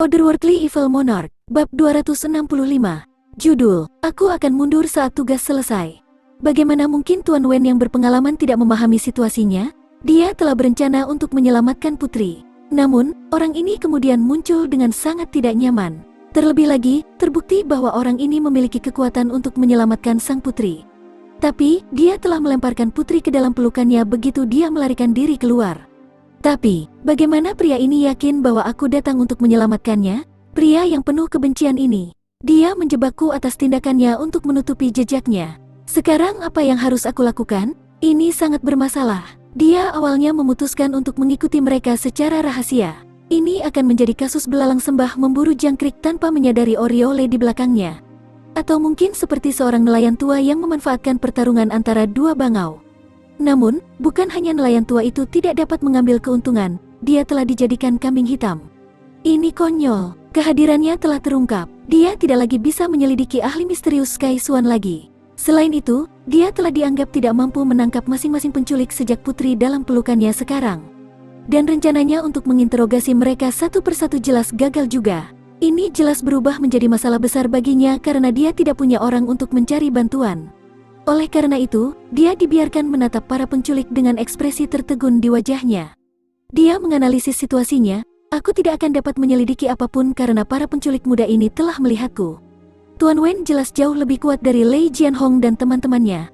Otherworldly Evil Monarch, Bab 265. Judul, Aku akan mundur saat tugas selesai. Bagaimana mungkin Tuan Wen yang berpengalaman tidak memahami situasinya? Dia telah berencana untuk menyelamatkan putri. Namun, orang ini kemudian muncul dengan sangat tidak nyaman. Terlebih lagi, terbukti bahwa orang ini memiliki kekuatan untuk menyelamatkan sang putri. Tapi, dia telah melemparkan putri ke dalam pelukannya begitu dia melarikan diri keluar. Tapi, bagaimana pria ini yakin bahwa aku datang untuk menyelamatkannya? Pria yang penuh kebencian ini. Dia menjebakku atas tindakannya untuk menutupi jejaknya. Sekarang apa yang harus aku lakukan? Ini sangat bermasalah. Dia awalnya memutuskan untuk mengikuti mereka secara rahasia. Ini akan menjadi kasus belalang sembah memburu jangkrik tanpa menyadari Oriole di belakangnya. Atau mungkin seperti seorang nelayan tua yang memanfaatkan pertarungan antara dua bangau. Namun, bukan hanya nelayan tua itu tidak dapat mengambil keuntungan, dia telah dijadikan kambing hitam. Ini konyol, kehadirannya telah terungkap, dia tidak lagi bisa menyelidiki ahli misterius Sky Swan lagi. Selain itu, dia telah dianggap tidak mampu menangkap masing-masing penculik sejak putri dalam pelukannya sekarang. Dan rencananya untuk menginterogasi mereka satu persatu jelas gagal juga. Ini jelas berubah menjadi masalah besar baginya karena dia tidak punya orang untuk mencari bantuan. Oleh karena itu, dia dibiarkan menatap para penculik dengan ekspresi tertegun di wajahnya. Dia menganalisis situasinya, aku tidak akan dapat menyelidiki apapun karena para penculik muda ini telah melihatku. Tuan Wen jelas jauh lebih kuat dari Lei Jianhong dan teman-temannya.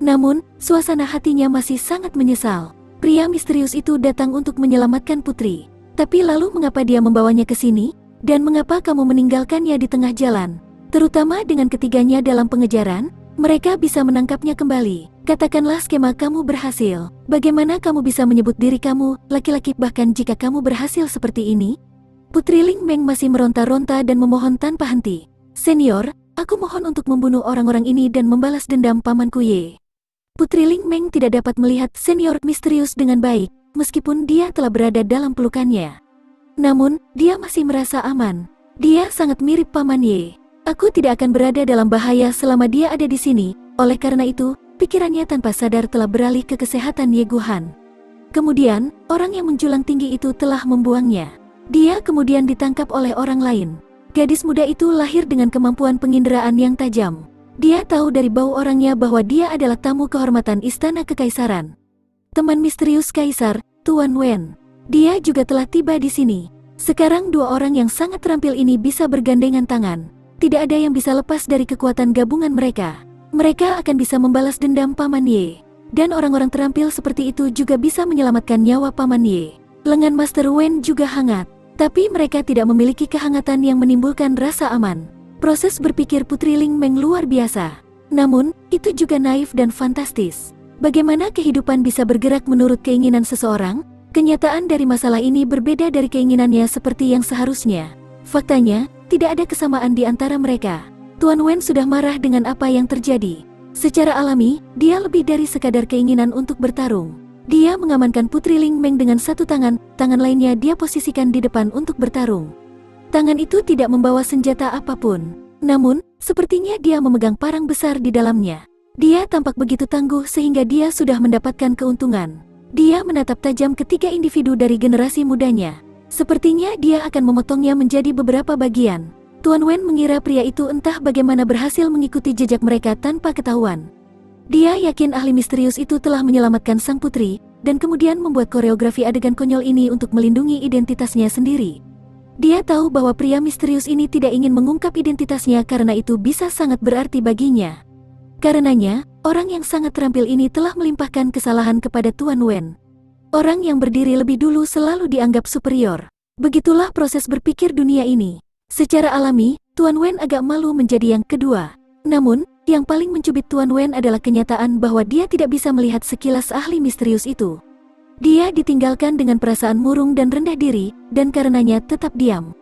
Namun, suasana hatinya masih sangat menyesal. Pria misterius itu datang untuk menyelamatkan putri. Tapi lalu mengapa dia membawanya ke sini? Dan mengapa kamu meninggalkannya di tengah jalan? Terutama dengan ketiganya dalam pengejaran? Mereka bisa menangkapnya kembali. Katakanlah skema kamu berhasil. Bagaimana kamu bisa menyebut diri kamu laki-laki bahkan jika kamu berhasil seperti ini? Putri Ling Meng masih meronta-ronta dan memohon tanpa henti. Senior, aku mohon untuk membunuh orang-orang ini dan membalas dendam pamanku Ye. Putri Ling Meng tidak dapat melihat senior misterius dengan baik, meskipun dia telah berada dalam pelukannya. Namun, dia masih merasa aman. Dia sangat mirip paman Ye. Aku tidak akan berada dalam bahaya selama dia ada di sini, oleh karena itu, pikirannya tanpa sadar telah beralih ke kesehatan Ye Guhan. Kemudian, orang yang menjulang tinggi itu telah membuangnya. Dia kemudian ditangkap oleh orang lain. Gadis muda itu lahir dengan kemampuan penginderaan yang tajam. Dia tahu dari bau orangnya bahwa dia adalah tamu kehormatan Istana Kekaisaran. Teman misterius Kaisar, Tuan Wen. Dia juga telah tiba di sini. Sekarang dua orang yang sangat terampil ini bisa bergandengan tangan. Tidak ada yang bisa lepas dari kekuatan gabungan mereka. Mereka akan bisa membalas dendam Paman Ye. Dan orang-orang terampil seperti itu juga bisa menyelamatkan nyawa Paman Ye. Lengan Master Wen juga hangat. Tapi mereka tidak memiliki kehangatan yang menimbulkan rasa aman. Proses berpikir Putri Ling Meng luar biasa. Namun, itu juga naif dan fantastis. Bagaimana kehidupan bisa bergerak menurut keinginan seseorang? Kenyataan dari masalah ini berbeda dari keinginannya seperti yang seharusnya. Faktanya, tidak ada kesamaan di antara mereka. Tuan Wen sudah marah dengan apa yang terjadi. Secara alami, dia lebih dari sekadar keinginan untuk bertarung. Dia mengamankan Putri Ling Meng dengan satu tangan, tangan lainnya dia posisikan di depan untuk bertarung. Tangan itu tidak membawa senjata apapun. Namun, sepertinya dia memegang parang besar di dalamnya. Dia tampak begitu tangguh sehingga dia sudah mendapatkan keuntungan. Dia menatap tajam ketiga individu dari generasi mudanya. Sepertinya dia akan memotongnya menjadi beberapa bagian. Tuan Wen mengira pria itu entah bagaimana berhasil mengikuti jejak mereka tanpa ketahuan. Dia yakin ahli misterius itu telah menyelamatkan sang putri, dan kemudian membuat koreografi adegan konyol ini untuk melindungi identitasnya sendiri. Dia tahu bahwa pria misterius ini tidak ingin mengungkap identitasnya karena itu bisa sangat berarti baginya. Karenanya, orang yang sangat terampil ini telah melimpahkan kesalahan kepada Tuan Wen. Orang yang berdiri lebih dulu selalu dianggap superior. Begitulah proses berpikir dunia ini. Secara alami, Tuan Wen agak malu menjadi yang kedua. Namun, yang paling mencubit Tuan Wen adalah kenyataan bahwa dia tidak bisa melihat sekilas ahli misterius itu. Dia ditinggalkan dengan perasaan murung dan rendah diri, dan karenanya tetap diam.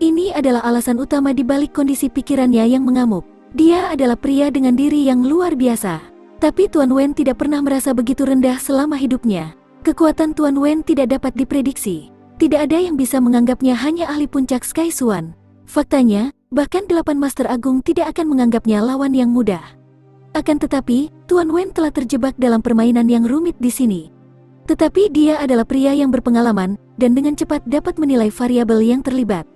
Ini adalah alasan utama di balik kondisi pikirannya yang mengamuk. Dia adalah pria dengan diri yang luar biasa. Tapi Tuan Wen tidak pernah merasa begitu rendah selama hidupnya. Kekuatan Tuan Wen tidak dapat diprediksi. Tidak ada yang bisa menganggapnya hanya ahli puncak Sky Swan. Faktanya, bahkan 8 Master Agung tidak akan menganggapnya lawan yang mudah. Akan tetapi, Tuan Wen telah terjebak dalam permainan yang rumit di sini. Tetapi dia adalah pria yang berpengalaman, dan dengan cepat dapat menilai variabel yang terlibat.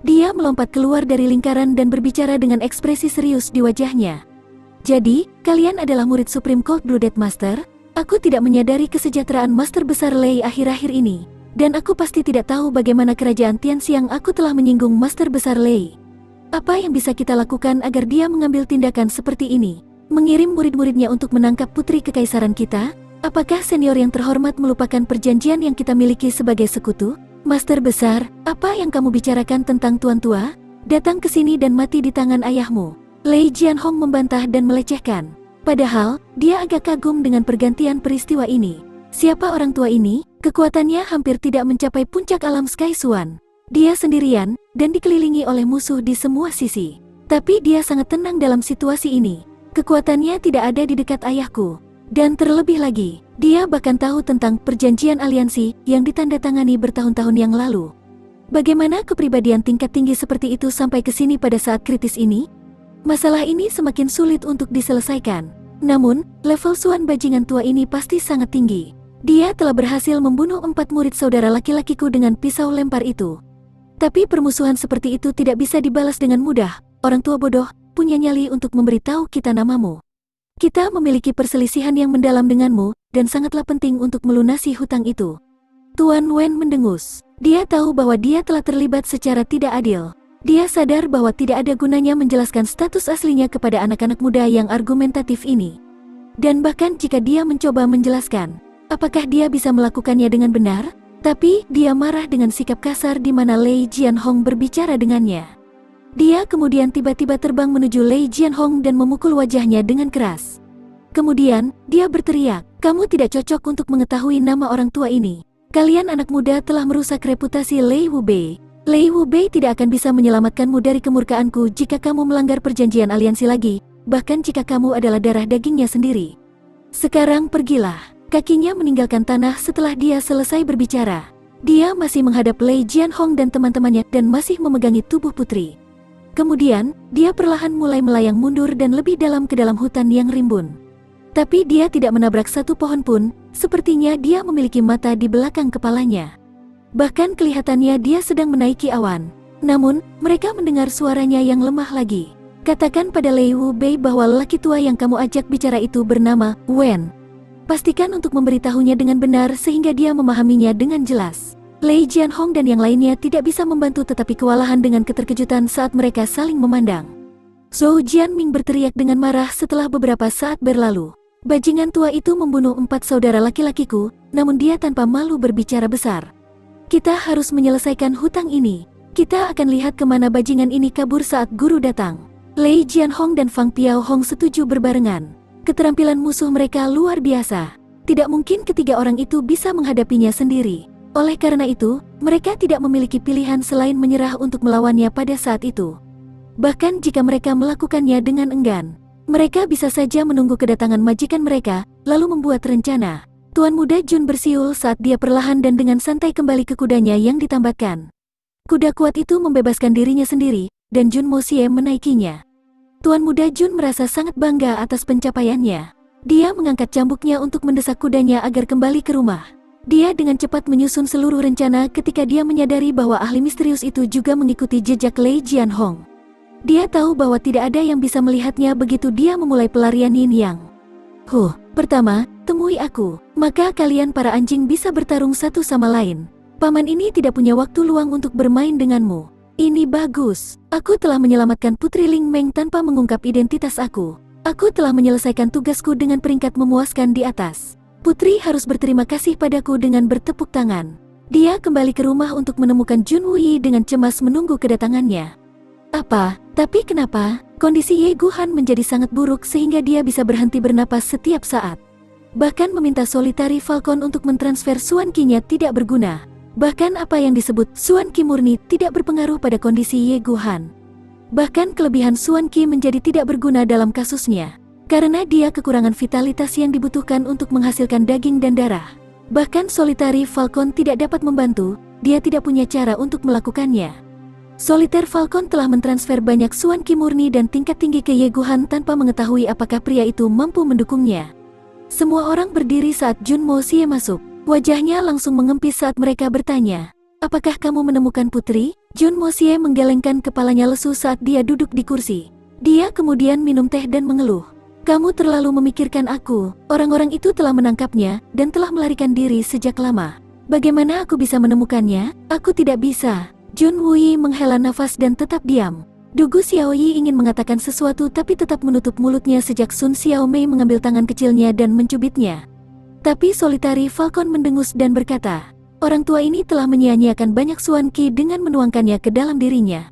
Dia melompat keluar dari lingkaran dan berbicara dengan ekspresi serius di wajahnya. Jadi, kalian adalah murid Supreme Cold-Blooded Master? Aku tidak menyadari kesejahteraan Master Besar Lei akhir-akhir ini. Dan aku pasti tidak tahu bagaimana kerajaan Tianxiang aku telah menyinggung Master Besar Lei. Apa yang bisa kita lakukan agar dia mengambil tindakan seperti ini? Mengirim murid-muridnya untuk menangkap putri kekaisaran kita? Apakah senior yang terhormat melupakan perjanjian yang kita miliki sebagai sekutu? Master Besar, apa yang kamu bicarakan tentang Tuan Tua? Datang ke sini dan mati di tangan ayahmu. Lei Jianhong membantah dan melecehkan. Padahal, dia agak kagum dengan pergantian peristiwa ini. Siapa orang tua ini? Kekuatannya hampir tidak mencapai puncak alam Sky Swan. Dia sendirian, dan dikelilingi oleh musuh di semua sisi. Tapi dia sangat tenang dalam situasi ini. Kekuatannya tidak ada di dekat ayahku. Dan terlebih lagi, dia bahkan tahu tentang perjanjian aliansi yang ditandatangani bertahun-tahun yang lalu. Bagaimana kepribadian tingkat tinggi seperti itu sampai ke sini pada saat kritis ini? Masalah ini semakin sulit untuk diselesaikan. Namun, level Suan bajingan tua ini pasti sangat tinggi. Dia telah berhasil membunuh 4 murid saudara laki-lakiku dengan pisau lempar itu. Tapi permusuhan seperti itu tidak bisa dibalas dengan mudah. Orang tua bodoh, punya nyali untuk memberitahu kita namamu. Kita memiliki perselisihan yang mendalam denganmu, dan sangatlah penting untuk melunasi hutang itu. Tuan Wen mendengus. Dia tahu bahwa dia telah terlibat secara tidak adil. Dia sadar bahwa tidak ada gunanya menjelaskan status aslinya kepada anak-anak muda yang argumentatif ini. Dan bahkan jika dia mencoba menjelaskan, apakah dia bisa melakukannya dengan benar? Tapi, dia marah dengan sikap kasar di mana Lei Jianhong berbicara dengannya. Dia kemudian tiba-tiba terbang menuju Lei Jianhong dan memukul wajahnya dengan keras. Kemudian, dia berteriak, "Kamu tidak cocok untuk mengetahui nama orang tua ini. Kalian anak muda telah merusak reputasi Lei Wubei. Lei Wubei tidak akan bisa menyelamatkanmu dari kemurkaanku jika kamu melanggar perjanjian aliansi lagi, bahkan jika kamu adalah darah dagingnya sendiri. Sekarang pergilah." Kakinya meninggalkan tanah setelah dia selesai berbicara. Dia masih menghadap Lei Jianhong dan teman-temannya dan masih memegangi tubuh putri. Kemudian, dia perlahan mulai melayang mundur dan lebih dalam ke dalam hutan yang rimbun. Tapi dia tidak menabrak satu pohon pun, sepertinya dia memiliki mata di belakang kepalanya. Bahkan kelihatannya dia sedang menaiki awan. Namun, mereka mendengar suaranya yang lemah lagi. Katakan pada Lei Wubei bahwa lelaki tua yang kamu ajak bicara itu bernama Wen. Pastikan untuk memberitahunya dengan benar sehingga dia memahaminya dengan jelas. Lei Jianhong dan yang lainnya tidak bisa membantu tetapi kewalahan dengan keterkejutan saat mereka saling memandang. Zhou Jianming berteriak dengan marah setelah beberapa saat berlalu. Bajingan tua itu membunuh 4 saudara laki-lakiku, namun dia tanpa malu berbicara besar. Kita harus menyelesaikan hutang ini. Kita akan lihat kemana bajingan ini kabur saat guru datang. Lei Jianhong dan Fang Piaohong setuju berbarengan. Keterampilan musuh mereka luar biasa. Tidak mungkin ketiga orang itu bisa menghadapinya sendiri. Oleh karena itu, mereka tidak memiliki pilihan selain menyerah untuk melawannya pada saat itu. Bahkan jika mereka melakukannya dengan enggan, mereka bisa saja menunggu kedatangan majikan mereka, lalu membuat rencana. Tuan Muda Jun bersiul saat dia perlahan dan dengan santai kembali ke kudanya yang ditambatkan. Kuda kuat itu membebaskan dirinya sendiri, dan Jun Mosie menaikinya. Tuan Muda Jun merasa sangat bangga atas pencapaiannya. Dia mengangkat cambuknya untuk mendesak kudanya agar kembali ke rumah. Dia dengan cepat menyusun seluruh rencana ketika dia menyadari bahwa ahli misterius itu juga mengikuti jejak Lei Jianhong. Dia tahu bahwa tidak ada yang bisa melihatnya begitu dia memulai pelarian Yin Yang. Pertama, temui aku, maka kalian para anjing bisa bertarung satu sama lain. Paman ini tidak punya waktu luang untuk bermain denganmu. Ini bagus, aku telah menyelamatkan Putri Ling Meng tanpa mengungkap identitas aku. Aku telah menyelesaikan tugasku dengan peringkat memuaskan di atas. Putri harus berterima kasih padaku dengan bertepuk tangan. Dia kembali ke rumah untuk menemukan Jun Wuyi dengan cemas menunggu kedatangannya. Tapi kenapa? Kondisi Ye Guhan menjadi sangat buruk sehingga dia bisa berhenti bernapas setiap saat. Bahkan meminta Solitary Falcon untuk mentransfer Suan Qi-nya tidak berguna. Bahkan apa yang disebut Suan Qi murni tidak berpengaruh pada kondisi Ye Guhan. Bahkan kelebihan Suan Qi menjadi tidak berguna dalam kasusnya. Karena dia kekurangan vitalitas yang dibutuhkan untuk menghasilkan daging dan darah. Bahkan Solitary Falcon tidak dapat membantu, dia tidak punya cara untuk melakukannya. Solitary Falcon telah mentransfer banyak Suan Qi murni dan tingkat tinggi ke Ye Guhan tanpa mengetahui apakah pria itu mampu mendukungnya. Semua orang berdiri saat Jun Mosie masuk. Wajahnya langsung mengempis saat mereka bertanya, Apakah kamu menemukan putri? Jun Mosie menggelengkan kepalanya lesu saat dia duduk di kursi. Dia kemudian minum teh dan mengeluh. Kamu terlalu memikirkan aku. Orang-orang itu telah menangkapnya dan telah melarikan diri sejak lama. Bagaimana aku bisa menemukannya? Aku tidak bisa. Jun Wui menghela nafas dan tetap diam. Dugu Xiaoyi ingin mengatakan sesuatu tapi tetap menutup mulutnya sejak Sun Xiaomei mengambil tangan kecilnya dan mencubitnya. Tapi Solitary Falcon mendengus dan berkata, orang tua ini telah menyia-nyiakan banyak Suan Qi dengan menuangkannya ke dalam dirinya.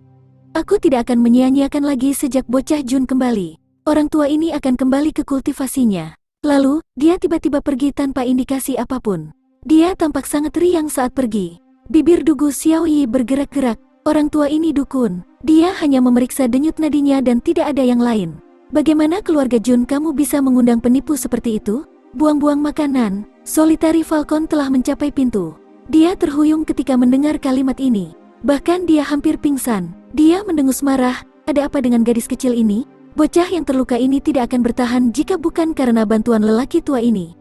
Aku tidak akan menyia-nyiakan lagi sejak bocah Jun kembali. Orang tua ini akan kembali ke kultivasinya. Lalu, dia tiba-tiba pergi tanpa indikasi apapun. Dia tampak sangat riang saat pergi. Bibir Dugu Xiaoyi bergerak-gerak. Orang tua ini dukun. Dia hanya memeriksa denyut nadinya dan tidak ada yang lain. Bagaimana keluarga Jun kamu bisa mengundang penipu seperti itu? Buang-buang makanan. Solitary Falcon telah mencapai pintu. Dia terhuyung ketika mendengar kalimat ini. Bahkan dia hampir pingsan. Dia mendengus marah. Ada apa dengan gadis kecil ini? Bocah yang terluka ini tidak akan bertahan jika bukan karena bantuan lelaki tua ini.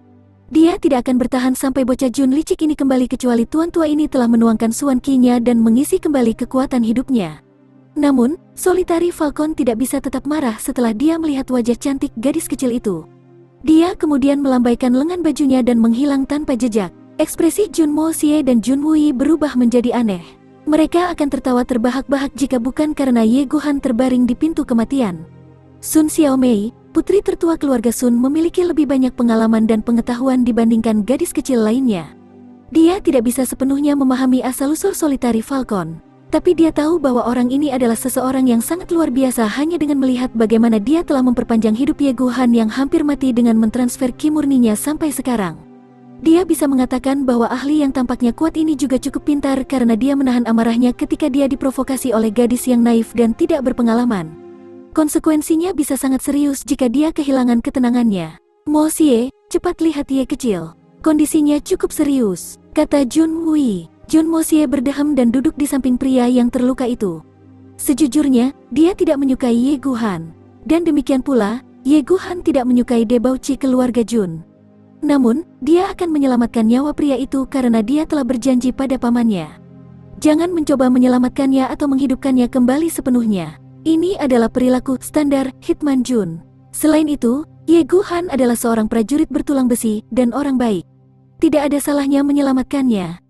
Dia tidak akan bertahan sampai bocah Jun licik ini kembali kecuali tuan tua ini telah menuangkan Suan Qi-nya dan mengisi kembali kekuatan hidupnya. Namun, Solitary Falcon tidak bisa tetap marah setelah dia melihat wajah cantik gadis kecil itu. Dia kemudian melambaikan lengan bajunya dan menghilang tanpa jejak. Ekspresi Jun Mosie dan Jun Wui berubah menjadi aneh. Mereka akan tertawa terbahak-bahak jika bukan karena Ye Guhan terbaring di pintu kematian. Sun Xiaomei, putri tertua keluarga Sun, memiliki lebih banyak pengalaman dan pengetahuan dibandingkan gadis kecil lainnya. Dia tidak bisa sepenuhnya memahami asal-usul Solitary Falcon. Tapi dia tahu bahwa orang ini adalah seseorang yang sangat luar biasa hanya dengan melihat bagaimana dia telah memperpanjang hidup Ye Guhan yang hampir mati dengan mentransfer ki murninya sampai sekarang. Dia bisa mengatakan bahwa ahli yang tampaknya kuat ini juga cukup pintar karena dia menahan amarahnya ketika dia diprovokasi oleh gadis yang naif dan tidak berpengalaman. Konsekuensinya bisa sangat serius jika dia kehilangan ketenangannya. Mosie, cepat lihat Ye kecil. Kondisinya cukup serius, kata Jun Wui. Jun Mosie berdehem dan duduk di samping pria yang terluka itu. Sejujurnya, dia tidak menyukai Ye Guhan. Dan demikian pula, Ye Guhan tidak menyukai debauci keluarga Jun. Namun, dia akan menyelamatkan nyawa pria itu karena dia telah berjanji pada pamannya. Jangan mencoba menyelamatkannya atau menghidupkannya kembali sepenuhnya. Ini adalah perilaku standar Hitman Jun. Selain itu, Ye Guhan adalah seorang prajurit bertulang besi dan orang baik. Tidak ada salahnya menyelamatkannya.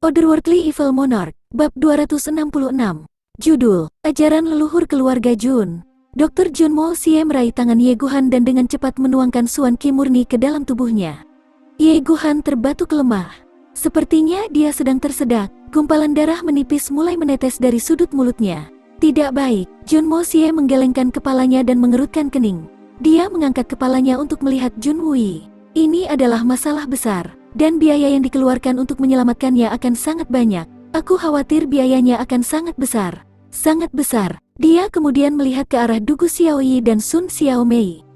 Otherworldly Evil Monarch, Bab 266. Judul, Ajaran Leluhur Keluarga Jun. Dr. Jun Mosie meraih tangan Ye Guhan dan dengan cepat menuangkan Suan Qi murni ke dalam tubuhnya. Ye Guhan terbatuk lemah. Sepertinya dia sedang tersedak. Gumpalan darah menipis mulai menetes dari sudut mulutnya. Tidak baik. Jun Mosie menggelengkan kepalanya dan mengerutkan kening. Dia mengangkat kepalanya untuk melihat Jun Wui. Ini adalah masalah besar, dan biaya yang dikeluarkan untuk menyelamatkannya akan sangat banyak. Aku khawatir biayanya akan sangat besar. Sangat besar. Dia kemudian melihat ke arah Dugu Xiaoyi dan Sun Xiaomei.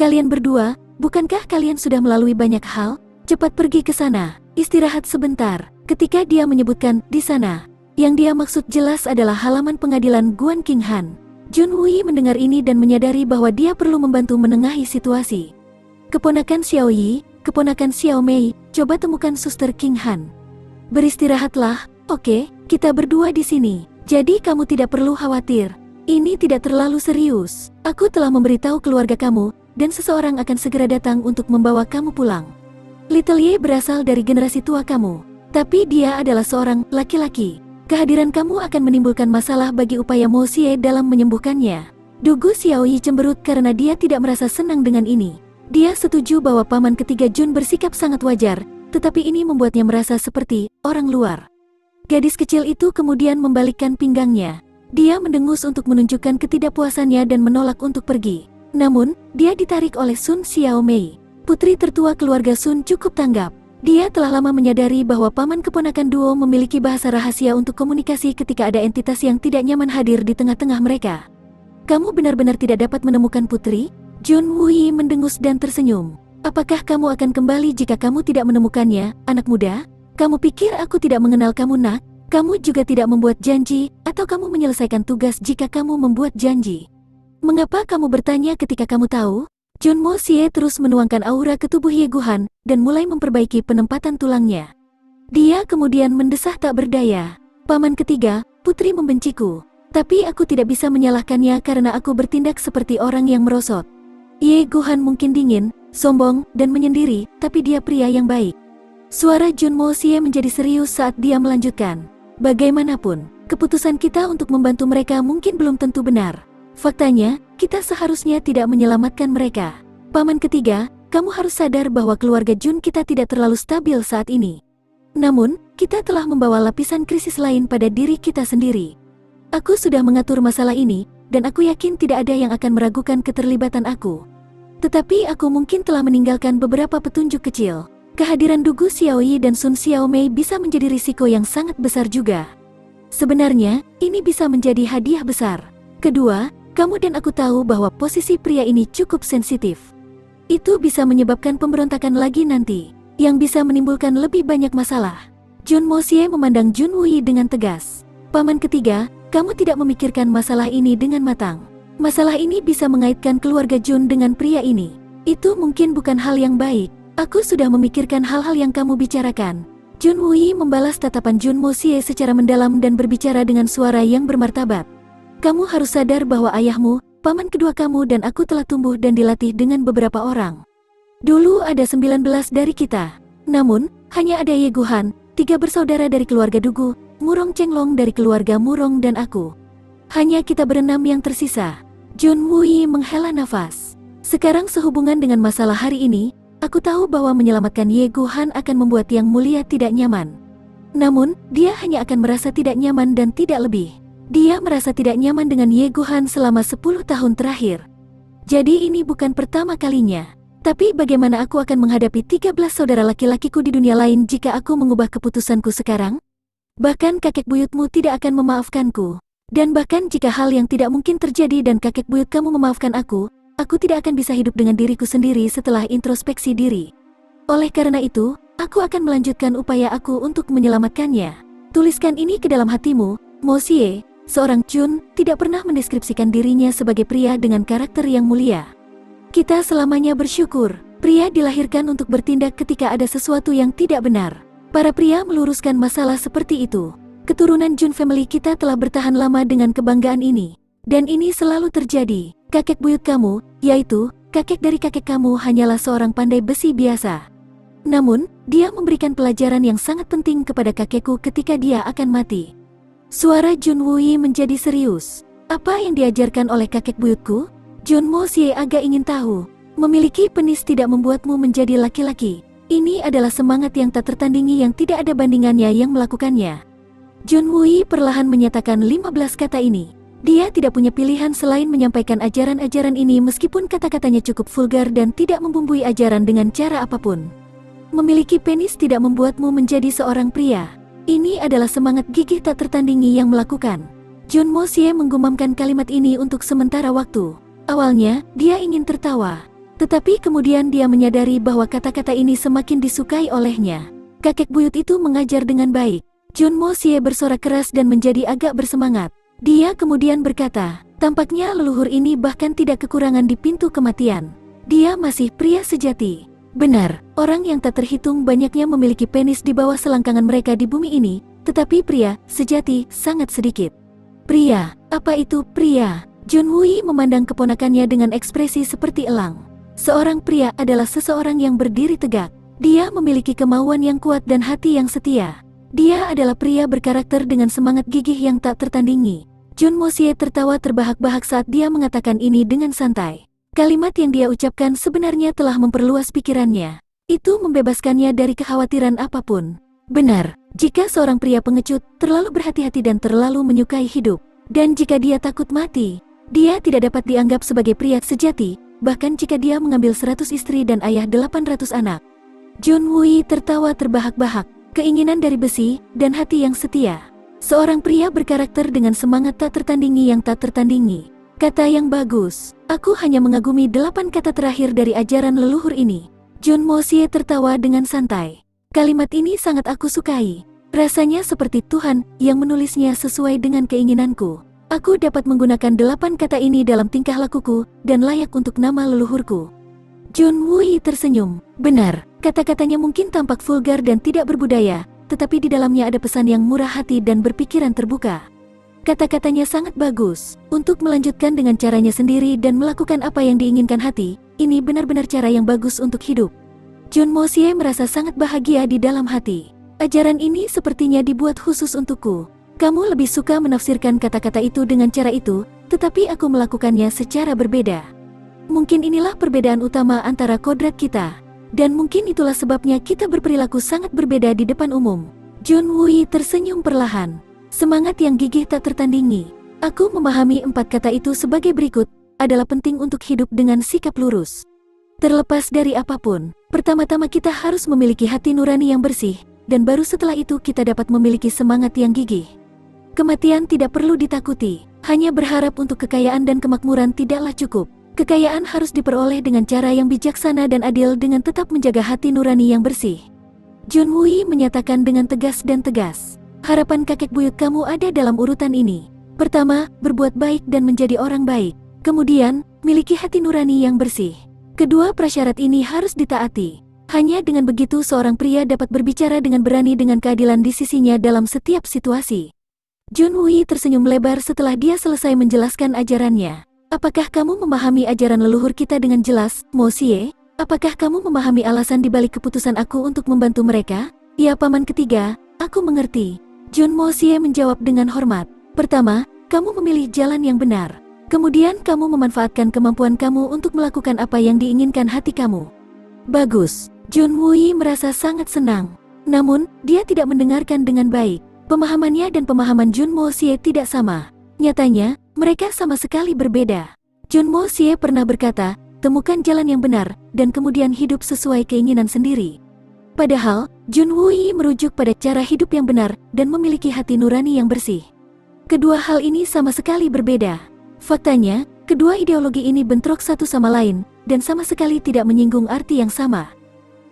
Kalian berdua, bukankah kalian sudah melalui banyak hal? Cepat pergi ke sana, istirahat sebentar. Ketika dia menyebutkan di sana, yang dia maksud jelas adalah halaman pengadilan Guan King Han. Jun Wui mendengar ini dan menyadari bahwa dia perlu membantu menengahi situasi. Keponakan Xiaoyi, keponakan Xiaomei, coba temukan Suster King Han. Beristirahatlah, oke, kita berdua di sini. Jadi kamu tidak perlu khawatir. Ini tidak terlalu serius. Aku telah memberitahu keluarga kamu, dan seseorang akan segera datang untuk membawa kamu pulang. Little Ye berasal dari generasi tua kamu, tapi dia adalah seorang laki-laki. Kehadiran kamu akan menimbulkan masalah bagi upaya Mosie dalam menyembuhkannya. Dugu Xiaoyi cemberut karena dia tidak merasa senang dengan ini. Dia setuju bahwa paman ketiga Jun bersikap sangat wajar, tetapi ini membuatnya merasa seperti orang luar. Gadis kecil itu kemudian membalikkan pinggangnya. Dia mendengus untuk menunjukkan ketidakpuasannya dan menolak untuk pergi. Namun, dia ditarik oleh Sun Xiaomei. Putri tertua keluarga Sun cukup tanggap. Dia telah lama menyadari bahwa paman keponakan duo memiliki bahasa rahasia untuk komunikasi ketika ada entitas yang tidak nyaman hadir di tengah-tengah mereka. Kamu benar-benar tidak dapat menemukan putri? Jun Wui mendengus dan tersenyum. Apakah kamu akan kembali jika kamu tidak menemukannya, anak muda? Kamu pikir aku tidak mengenal kamu, nak? Kamu juga tidak membuat janji, atau kamu menyelesaikan tugas jika kamu membuat janji? Mengapa kamu bertanya ketika kamu tahu? Jun Mosie terus menuangkan aura ke tubuh Ye Guhan dan mulai memperbaiki penempatan tulangnya. Dia kemudian mendesah tak berdaya. Paman ketiga, putri membenciku. Tapi aku tidak bisa menyalahkannya karena aku bertindak seperti orang yang merosot. Ye Guhan mungkin dingin, sombong, dan menyendiri, tapi dia pria yang baik. Suara Jun Mo Xie menjadi serius saat dia melanjutkan. Bagaimanapun, keputusan kita untuk membantu mereka mungkin belum tentu benar. Faktanya, kita seharusnya tidak menyelamatkan mereka. Paman ketiga, kamu harus sadar bahwa keluarga Jun kita tidak terlalu stabil saat ini. Namun, kita telah membawa lapisan krisis lain pada diri kita sendiri. Aku sudah mengatur masalah ini, dan aku yakin tidak ada yang akan meragukan keterlibatan aku. Tetapi aku mungkin telah meninggalkan beberapa petunjuk kecil. Kehadiran Dugu Xiaoyi dan Sun Xiaomei bisa menjadi risiko yang sangat besar juga. Sebenarnya, ini bisa menjadi hadiah besar. Kedua, kamu dan aku tahu bahwa posisi pria ini cukup sensitif. Itu bisa menyebabkan pemberontakan lagi nanti, yang bisa menimbulkan lebih banyak masalah. Jun Mo Xie memandang Jun Wuyi dengan tegas. Paman ketiga, kamu tidak memikirkan masalah ini dengan matang. Masalah ini bisa mengaitkan keluarga Jun dengan pria ini. Itu mungkin bukan hal yang baik. Aku sudah memikirkan hal-hal yang kamu bicarakan. Jun Wuyi membalas tatapan Jun Mo Xie secara mendalam dan berbicara dengan suara yang bermartabat. Kamu harus sadar bahwa ayahmu, paman kedua kamu dan aku telah tumbuh dan dilatih dengan beberapa orang. Dulu ada 19 dari kita. Namun, hanya ada Ye Guhan, 3 bersaudara dari keluarga Dugu, Murong Chenglong dari keluarga Murong dan aku. Hanya kita berenam yang tersisa. Jun Wuyi menghela nafas. Sekarang sehubungan dengan masalah hari ini, aku tahu bahwa menyelamatkan Ye Guhan akan membuat Yang Mulia tidak nyaman. Namun, dia hanya akan merasa tidak nyaman dan tidak lebih. Dia merasa tidak nyaman dengan Ye Guhan selama 10 tahun terakhir. Jadi ini bukan pertama kalinya. Tapi bagaimana aku akan menghadapi 13 saudara laki-lakiku di dunia lain jika aku mengubah keputusanku sekarang? Bahkan kakek buyutmu tidak akan memaafkanku. Dan bahkan jika hal yang tidak mungkin terjadi dan kakek buyut kamu memaafkan aku tidak akan bisa hidup dengan diriku sendiri setelah introspeksi diri. Oleh karena itu, aku akan melanjutkan upaya aku untuk menyelamatkannya. Tuliskan ini ke dalam hatimu, Mo Xie. Seorang Jun tidak pernah mendeskripsikan dirinya sebagai pria dengan karakter yang mulia. Kita selamanya bersyukur, pria dilahirkan untuk bertindak ketika ada sesuatu yang tidak benar. Para pria meluruskan masalah seperti itu. Keturunan Jun family kita telah bertahan lama dengan kebanggaan ini. Dan ini selalu terjadi. Kakek buyut kamu, yaitu kakek dari kakek kamu hanyalah seorang pandai besi biasa. Namun, dia memberikan pelajaran yang sangat penting kepada kakekku ketika dia akan mati. Suara Jun Wuyi menjadi serius. Apa yang diajarkan oleh kakek buyutku? Jun Mo Xie agak ingin tahu. Memiliki penis tidak membuatmu menjadi laki-laki. Ini adalah semangat yang tak tertandingi yang tidak ada bandingannya yang melakukannya. Jun Wuyi perlahan menyatakan 15 kata ini. Dia tidak punya pilihan selain menyampaikan ajaran-ajaran ini meskipun kata-katanya cukup vulgar dan tidak membumbui ajaran dengan cara apapun. Memiliki penis tidak membuatmu menjadi seorang pria. Ini adalah semangat gigih tak tertandingi yang melakukan. Jun Mo Xie menggumamkan kalimat ini untuk sementara waktu. Awalnya, dia ingin tertawa. Tetapi kemudian dia menyadari bahwa kata-kata ini semakin disukai olehnya. Kakek buyut itu mengajar dengan baik. Jun Mo Xie bersorak keras dan menjadi agak bersemangat. Dia kemudian berkata, tampaknya leluhur ini bahkan tidak kekurangan di pintu kematian. Dia masih pria sejati. Benar, orang yang tak terhitung banyaknya memiliki penis di bawah selangkangan mereka di bumi ini, tetapi pria sejati sangat sedikit. Pria, apa itu pria? Jun Wuyi memandang keponakannya dengan ekspresi seperti elang. Seorang pria adalah seseorang yang berdiri tegak. Dia memiliki kemauan yang kuat dan hati yang setia. Dia adalah pria berkarakter dengan semangat gigih yang tak tertandingi. Jun Mo Xie tertawa terbahak-bahak saat dia mengatakan ini dengan santai. Kalimat yang dia ucapkan sebenarnya telah memperluas pikirannya. Itu membebaskannya dari kekhawatiran apapun. Benar, jika seorang pria pengecut, terlalu berhati-hati dan terlalu menyukai hidup. Dan jika dia takut mati, dia tidak dapat dianggap sebagai pria sejati, bahkan jika dia mengambil 100 istri dan ayah 800 anak. Jun Wuyi tertawa terbahak-bahak, keinginan dari besi, dan hati yang setia. Seorang pria berkarakter dengan semangat tak tertandingi yang tak tertandingi. Kata yang bagus, aku hanya mengagumi 8 kata terakhir dari ajaran leluhur ini. Jun Mo Xie tertawa dengan santai. Kalimat ini sangat aku sukai. Rasanya seperti Tuhan yang menulisnya sesuai dengan keinginanku. Aku dapat menggunakan 8 kata ini dalam tingkah lakuku dan layak untuk nama leluhurku. Jun Wuyi tersenyum. Benar, kata-katanya mungkin tampak vulgar dan tidak berbudaya, tetapi di dalamnya ada pesan yang murah hati dan berpikiran terbuka. Kata-katanya sangat bagus. Untuk melanjutkan dengan caranya sendiri dan melakukan apa yang diinginkan hati, ini benar-benar cara yang bagus untuk hidup. Jun Moxie merasa sangat bahagia di dalam hati. Ajaran ini sepertinya dibuat khusus untukku. Kamu lebih suka menafsirkan kata-kata itu dengan cara itu, tetapi aku melakukannya secara berbeda. Mungkin inilah perbedaan utama antara kodrat kita. Dan mungkin itulah sebabnya kita berperilaku sangat berbeda di depan umum. Jun Woo tersenyum perlahan. Semangat yang gigih tak tertandingi. Aku memahami 4 kata itu sebagai berikut, adalah penting untuk hidup dengan sikap lurus. Terlepas dari apapun, pertama-tama kita harus memiliki hati nurani yang bersih, dan baru setelah itu kita dapat memiliki semangat yang gigih. Kematian tidak perlu ditakuti, hanya berharap untuk kekayaan dan kemakmuran tidaklah cukup. Kekayaan harus diperoleh dengan cara yang bijaksana dan adil dengan tetap menjaga hati nurani yang bersih. Jun Woo menyatakan dengan tegas dan tegas. Harapan kakek buyut kamu ada dalam urutan ini. Pertama, berbuat baik dan menjadi orang baik. Kemudian, miliki hati nurani yang bersih. Kedua prasyarat ini harus ditaati. Hanya dengan begitu seorang pria dapat berbicara dengan berani dengan keadilan di sisinya dalam setiap situasi. Jun Woo tersenyum lebar setelah dia selesai menjelaskan ajarannya. Apakah kamu memahami ajaran leluhur kita dengan jelas, Moxie? Apakah kamu memahami alasan dibalik keputusan aku untuk membantu mereka? Ya paman ketiga, aku mengerti. Jun Moxie menjawab dengan hormat. Pertama, kamu memilih jalan yang benar. Kemudian kamu memanfaatkan kemampuan kamu untuk melakukan apa yang diinginkan hati kamu. Bagus. Jun Woo merasa sangat senang. Namun, dia tidak mendengarkan dengan baik. Pemahamannya dan pemahaman Jun Moxie tidak sama. Nyatanya, mereka sama sekali berbeda. Jun Moxie pernah berkata, temukan jalan yang benar, dan kemudian hidup sesuai keinginan sendiri. Padahal, Jun Woo merujuk pada cara hidup yang benar, dan memiliki hati nurani yang bersih. Kedua hal ini sama sekali berbeda. Faktanya, kedua ideologi ini bentrok satu sama lain, dan sama sekali tidak menyinggung arti yang sama.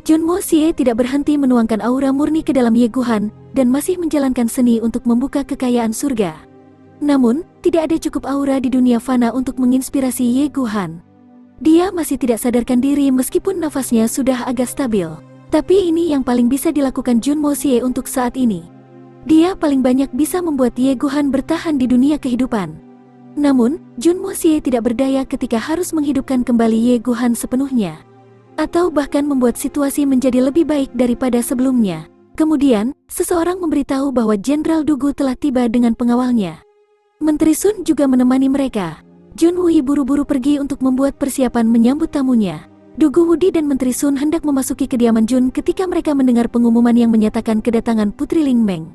Jun Moxie tidak berhenti menuangkan aura murni ke dalam Ye Guhan, dan masih menjalankan seni untuk membuka kekayaan surga. Namun, tidak ada cukup aura di dunia fana untuk menginspirasi Ye Guhan. Dia masih tidak sadarkan diri meskipun nafasnya sudah agak stabil. Tapi ini yang paling bisa dilakukan Jun Moxie untuk saat ini. Dia paling banyak bisa membuat Ye Guhan bertahan di dunia kehidupan. Namun, Jun Moxie tidak berdaya ketika harus menghidupkan kembali Ye Guhan sepenuhnya. Atau bahkan membuat situasi menjadi lebih baik daripada sebelumnya. Kemudian, seseorang memberitahu bahwa Jenderal Dugu telah tiba dengan pengawalnya. Menteri Sun juga menemani mereka. Jun Woo buru-buru pergi untuk membuat persiapan menyambut tamunya. Dugu Wudi dan Menteri Sun hendak memasuki kediaman Jun ketika mereka mendengar pengumuman yang menyatakan kedatangan Putri Ling Meng.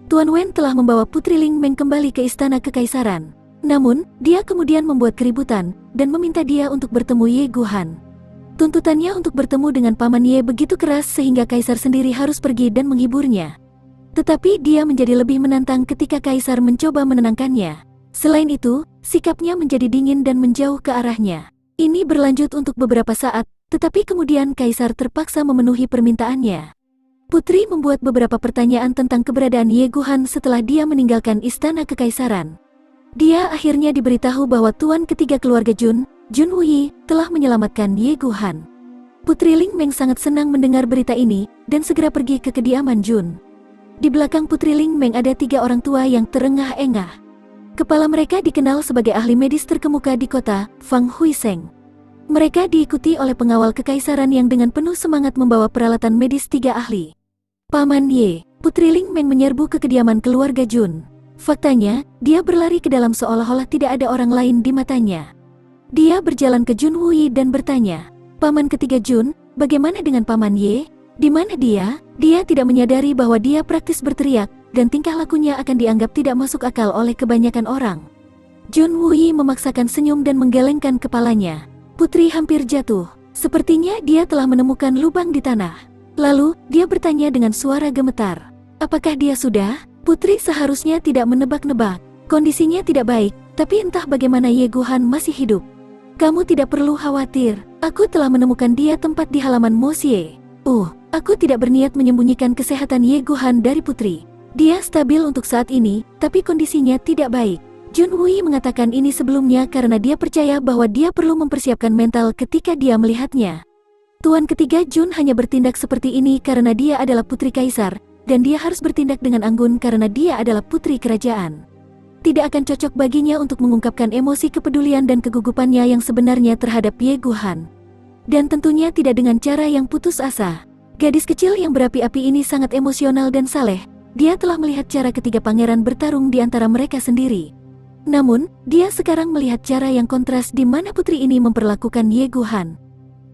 Tuan Wen telah membawa Putri Ling Meng kembali ke istana kekaisaran. Namun, dia kemudian membuat keributan dan meminta dia untuk bertemu Ye Guhan. Tuntutannya untuk bertemu dengan Paman Ye begitu keras sehingga kaisar sendiri harus pergi dan menghiburnya. Tetapi dia menjadi lebih menantang ketika kaisar mencoba menenangkannya. Selain itu, sikapnya menjadi dingin dan menjauh ke arahnya. Ini berlanjut untuk beberapa saat, tetapi kemudian kaisar terpaksa memenuhi permintaannya. Putri membuat beberapa pertanyaan tentang keberadaan Ye Guhan setelah dia meninggalkan istana kekaisaran. Dia akhirnya diberitahu bahwa tuan ketiga keluarga Jun, Jun Woo, telah menyelamatkan Ye Guhan. Putri Ling Meng sangat senang mendengar berita ini, dan segera pergi ke kediaman Jun. Di belakang Putri Ling Meng ada 3 orang tua yang terengah-engah. Kepala mereka dikenal sebagai ahli medis terkemuka di kota, Fang Huiseng. Mereka diikuti oleh pengawal kekaisaran yang dengan penuh semangat membawa peralatan medis 3 ahli. Paman Ye, Putri Ling Meng menyerbu ke kediaman keluarga Jun. Faktanya, dia berlari ke dalam seolah-olah tidak ada orang lain di matanya. Dia berjalan ke Jun Woo dan bertanya, Paman ketiga Jun, bagaimana dengan Paman Ye? Di mana dia? Dia tidak menyadari bahwa dia praktis berteriak, dan tingkah lakunya akan dianggap tidak masuk akal oleh kebanyakan orang. Jun Woo memaksakan senyum dan menggelengkan kepalanya. Putri hampir jatuh. Sepertinya dia telah menemukan lubang di tanah. Lalu, dia bertanya dengan suara gemetar. Apakah dia sudah? Putri seharusnya tidak menebak-nebak. Kondisinya tidak baik, tapi entah bagaimana Ye Guhan masih hidup. Kamu tidak perlu khawatir. Aku telah menemukan dia tempat di halaman Moxie. Aku tidak berniat menyembunyikan kesehatan Ye Guhan dari Putri. Dia stabil untuk saat ini, tapi kondisinya tidak baik. Jun Woo mengatakan ini sebelumnya karena dia percaya bahwa dia perlu mempersiapkan mental ketika dia melihatnya. Tuan ketiga Jun hanya bertindak seperti ini karena dia adalah putri kaisar, dan dia harus bertindak dengan anggun karena dia adalah putri kerajaan. Tidak akan cocok baginya untuk mengungkapkan emosi kepedulian dan kegugupannya yang sebenarnya terhadap Ye Guhan. Dan tentunya tidak dengan cara yang putus asa. Gadis kecil yang berapi-api ini sangat emosional dan saleh. Dia telah melihat cara ketiga pangeran bertarung di antara mereka sendiri. Namun, dia sekarang melihat cara yang kontras di mana putri ini memperlakukan Ye Guhan.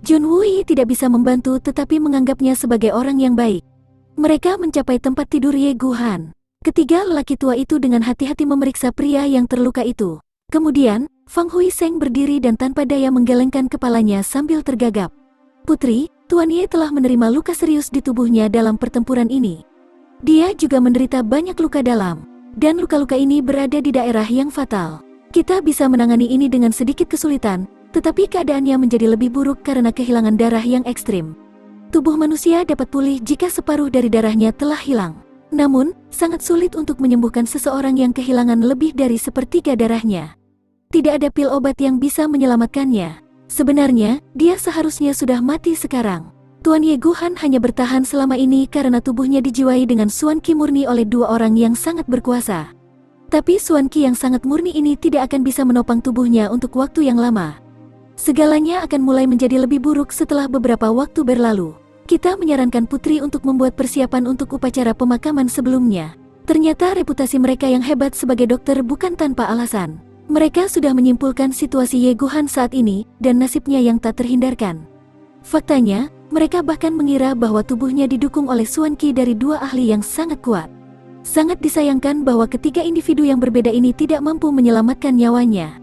Jun Wui tidak bisa membantu tetapi menganggapnya sebagai orang yang baik. Mereka mencapai tempat tidur Ye Guhan. Ketiga lelaki tua itu dengan hati-hati memeriksa pria yang terluka itu. Kemudian, Fang Hui Seng berdiri dan tanpa daya menggelengkan kepalanya sambil tergagap. Putri, Tuan Ye telah menerima luka serius di tubuhnya dalam pertempuran ini. Dia juga menderita banyak luka dalam, dan luka-luka ini berada di daerah yang fatal. Kita bisa menangani ini dengan sedikit kesulitan, tetapi keadaannya menjadi lebih buruk karena kehilangan darah yang ekstrim. Tubuh manusia dapat pulih jika separuh dari darahnya telah hilang. Namun, sangat sulit untuk menyembuhkan seseorang yang kehilangan lebih dari sepertiga darahnya. Tidak ada pil obat yang bisa menyelamatkannya. Sebenarnya, dia seharusnya sudah mati sekarang. Tuan Ye Guhan hanya bertahan selama ini karena tubuhnya dijiwai dengan Suan Qi murni oleh dua orang yang sangat berkuasa. Tapi Suan Qi yang sangat murni ini tidak akan bisa menopang tubuhnya untuk waktu yang lama. Segalanya akan mulai menjadi lebih buruk setelah beberapa waktu berlalu. Kita menyarankan putri untuk membuat persiapan untuk upacara pemakaman sebelumnya. Ternyata reputasi mereka yang hebat sebagai dokter bukan tanpa alasan. Mereka sudah menyimpulkan situasi Ye Guhan saat ini dan nasibnya yang tak terhindarkan. Faktanya, mereka bahkan mengira bahwa tubuhnya didukung oleh Suan Qi dari dua ahli yang sangat kuat. Sangat disayangkan bahwa ketiga individu yang berbeda ini tidak mampu menyelamatkan nyawanya.